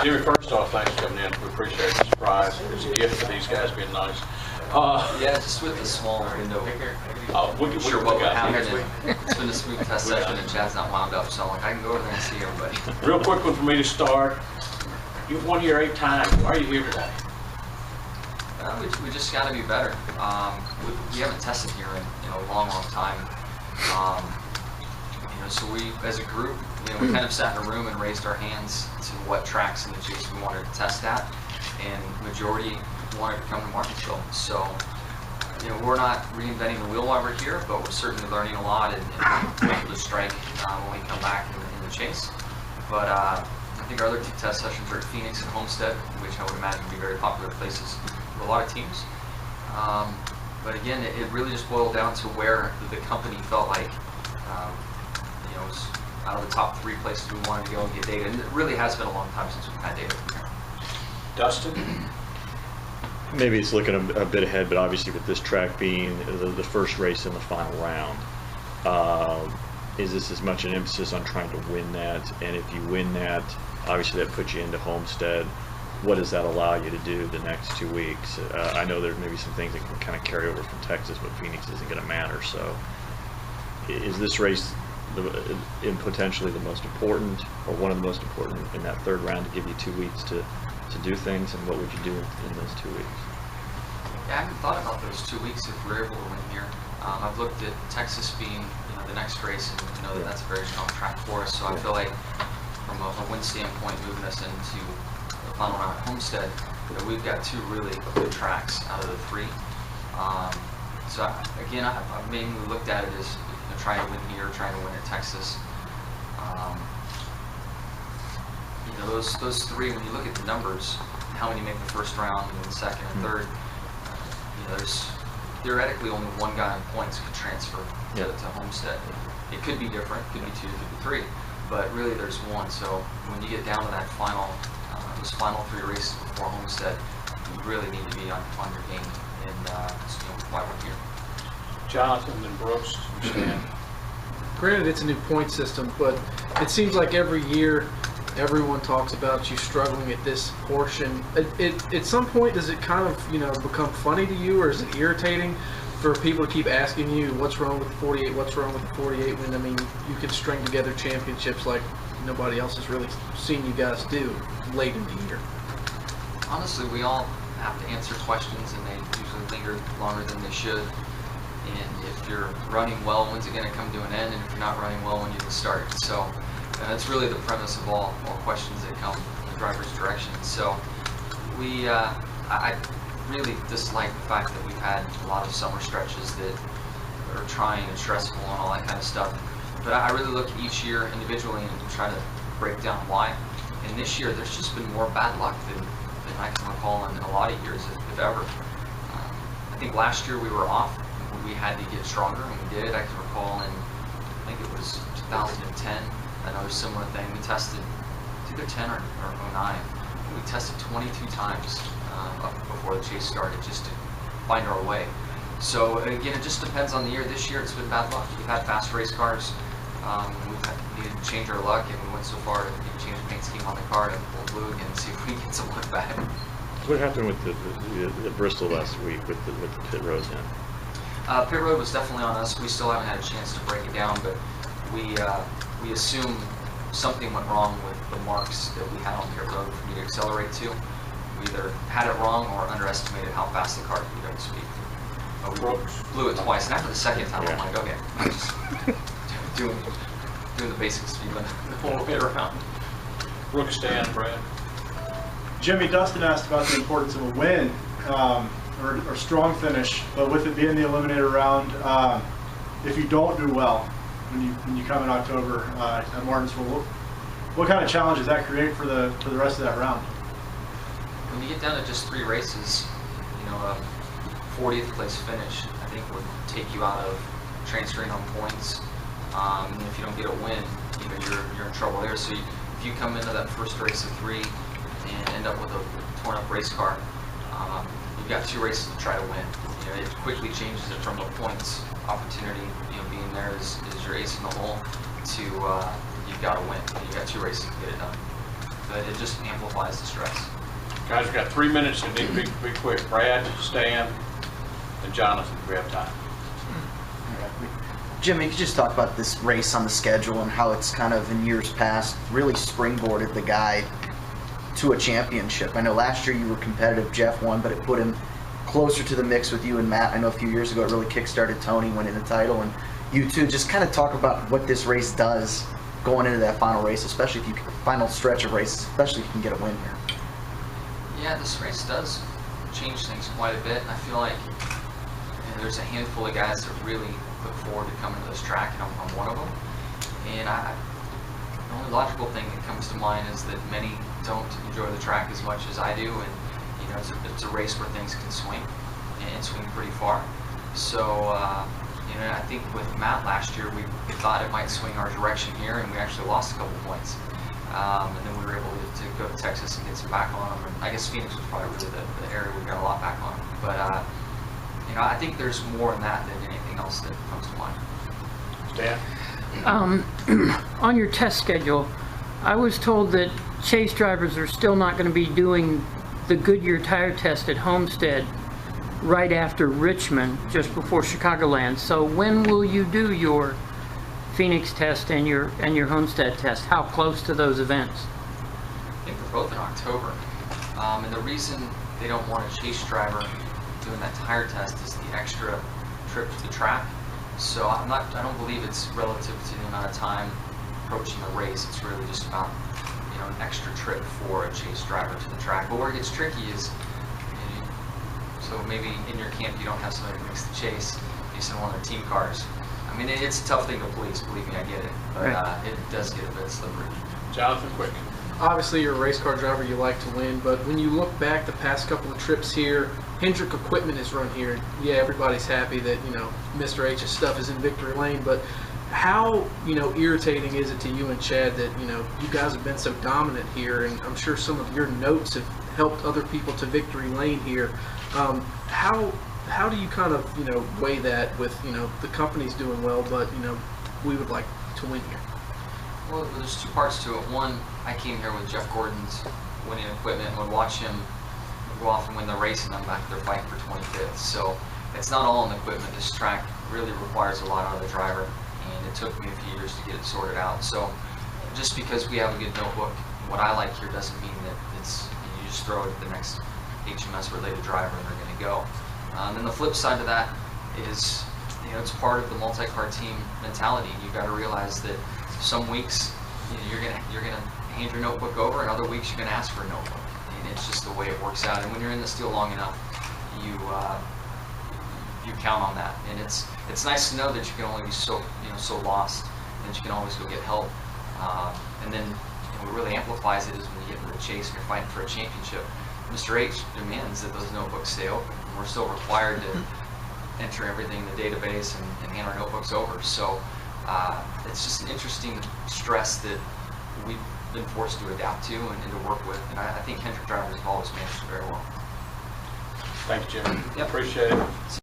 Jimmy, first off, thanks for coming in. We appreciate the surprise. It's a gift for these guys being nice. Yeah, just with the small window. Sure What would happen. It's been a smooth test session, and Chad's not wound up, so I'm like, I can go over there and see everybody. Real quick one for me to start. You've won here 8 times. Why are you here today? We just got to be better. We haven't tested here in a long time. So we, as a group, we kind of sat in a room and raised our hands to what tracks in the chase we wanted to test at, and majority wanted to come to Martinsville. So, we're not reinventing the wheel while we're here, but we're certainly learning a lot and being able to strike when we come back in the chase. But I think our other 2 test sessions are at Phoenix and Homestead, which I would imagine would be very popular places for a lot of teams. But again, it really just boiled down to where the company felt like was out of the top 3 places we wanted to go and get data. And it really has been a long time since we've had data from here. Dustin? Maybe it's looking a bit ahead, but obviously with this track being the first race in the final round, is this as much an emphasis on trying to win that? And if you win that, obviously that puts you into Homestead. What does that allow you to do the next 2 weeks? I know there's maybe some things that can kind of carry over from Texas, but Phoenix isn't going to matter. So is this race potentially the most important, or one of the most important in that 3rd round, to give you 2 weeks to do things? And what would you do in those 2 weeks? Yeah, I haven't thought about those 2 weeks if we're able to win here. I've looked at Texas being the next race and know that that's a very strong track for us. So I feel like from a win standpoint, moving us into the final round at Homestead, we've got 2 really good tracks out of the 3. So again, I've mainly looked at it as trying to win here, trying to win at Texas. Those 3, when you look at the numbers, how many make the 1st round and the 2nd and 3rd, there's theoretically only 1 guy in points could transfer to Homestead. It could be different, it could be 2, it could be 3, but really there's 1. So when you get down to that those final 3 races before Homestead, you really need to be on your game, and that's why we're here. Jonathan and Brooks, you stand. Granted, it's a new point system, but it seems like every year everyone talks about you struggling at this portion. At some point, does it kind of become funny to you, or is it irritating for people to keep asking you what's wrong with the 48, what's wrong with the 48, when you can string together championships like nobody else has really seen you guys do late in the year? Honestly, we all have to answer questions, and they usually linger longer than they should. And if you're running well, when's it going to come to an end? And if you're not running well, when you can start? So that's really the premise of all questions that come in the driver's direction. So I really dislike the fact that we've had a lot of summer stretches that are trying and stressful and all that kind of stuff. But I really look each year individually and try to break down why. And this year, there's just been more bad luck than I can recall in a lot of years, if ever. I think last year we were off. We had to get stronger, and we did. I can recall in, I think it was 2010, another similar thing. We tested, either 10 or 09. We tested 22 times up before the chase started, just to find our way. So again, it just depends on the year. This year, it's been bad luck. We've had fast race cars. We've needed to change our luck, and we went so far to change the paint scheme on the car to pull blue again and see if we can get some luck back. What happened with the Bristol last week with the pit road then? Pit road was definitely on us. We still haven't had a chance to break it down, but we assume something went wrong with the marks that we had on pit road for me to accelerate to. We either had it wrong or underestimated how fast the car could go to speed. But we blew it twice, and after the 2nd time, I'm like, okay, I'm just doing the basic speed limit the whole way around. Brooks, stand, Brad. Jimmy, Dustin asked about the importance of a win. Or strong finish, but with it being the eliminator round, if you don't do well when you come in October at Martinsville, what kind of challenge does that create for the rest of that round? When you get down to just 3 races, a 40th place finish, I think would take you out of transferring on points. And if you don't get a win, you're in trouble there. So if you come into that first race of 3 and end up with a torn up race car, you've got 2 races to try to win. It quickly changes it from a points opportunity, being there is your ace in the hole, to you've got to win. You've got 2 races to get it done. but it just amplifies the stress. Guys, we've got 3 minutes and need to be quick. Brad, Stan, and Jonathan, we have time. Jimmy, could you just talk about this race on the schedule and how it's kind of in years past really springboarded the guy to a championship? I know last year you were competitive, Jeff won, but it put him closer to the mix with you and Matt. I know a few years ago it really kickstarted Tony winning the title, and you two. Just kind of talk about what this race does going into that final race, especially if you final stretch of races, especially if you can get a win here. Yeah, this race does change things quite a bit. I feel like there's a handful of guys that really look forward to coming to this track, and I'm one of them. And the only logical thing that comes to mind is that many don't enjoy the track as much as I do, and it's a race where things can swing and swing pretty far. So I think with Matt last year, we thought it might swing our direction here, and we actually lost a couple points. And then we were able to go to Texas and get some back on them. And I guess Phoenix was probably really the area we got a lot back on them. But I think there's more in that than anything else that comes to mind. Stan? On your test schedule, I was told that chase drivers are still not going to be doing the Goodyear tire test at Homestead right after Richmond, just before Chicagoland. So when will you do your Phoenix test and your Homestead test? How close to those events? I think they're both in October. And the reason they don't want a chase driver doing that tire test is the extra trip to the track. So I don't believe it's relative to the amount of time approaching the race. It's really just about an extra trip for a chase driver to the track. But where it gets tricky is, so maybe in your camp you don't have somebody that makes the chase, you send one of their team cars. I mean, it's a tough thing to police, believe me, I get it. But it does get a bit slippery. Jonathan, quick. Obviously, you're a race car driver, you like to win, but when you look back the past couple of trips here, Hendrick equipment is run here. Yeah, everybody's happy that, Mr. H's stuff is in victory lane, but how, irritating is it to you and Chad that, you guys have been so dominant here, and I'm sure some of your notes have helped other people to victory lane here. How do you kind of, weigh that with, the company's doing well, but, we would like to win here? Well, there's two parts to it. One, I came here with Jeff Gordon's winning equipment and would watch him go off and win the race, and I'm back there fighting for 25th. So it's not all on the equipment. This track really requires a lot out of the driver, and it took me a few years to get it sorted out. So just because we have a good notebook, what I like here doesn't mean that you just throw it at the next HMS-related driver and they're going to go. And the flip side of that is, it's part of the multi-car team mentality. You've got to realize that some weeks you're gonna hand your notebook over, and other weeks you're gonna ask for a notebook, and it's just the way it works out. And when you're in the steel long enough, you count on that, and it's nice to know that you can only be so lost, and that you can always go get help. And then what really amplifies it is when you get into the chase and you're fighting for a championship. Mr. H demands that those notebooks stay open. We're still required to enter everything in the database and hand our notebooks over. So it's just an interesting stress that we've been forced to adapt to and to work with. And I think Hendrick drivers have always managed it very well. Thank you, Jimmy. Yep. Appreciate it.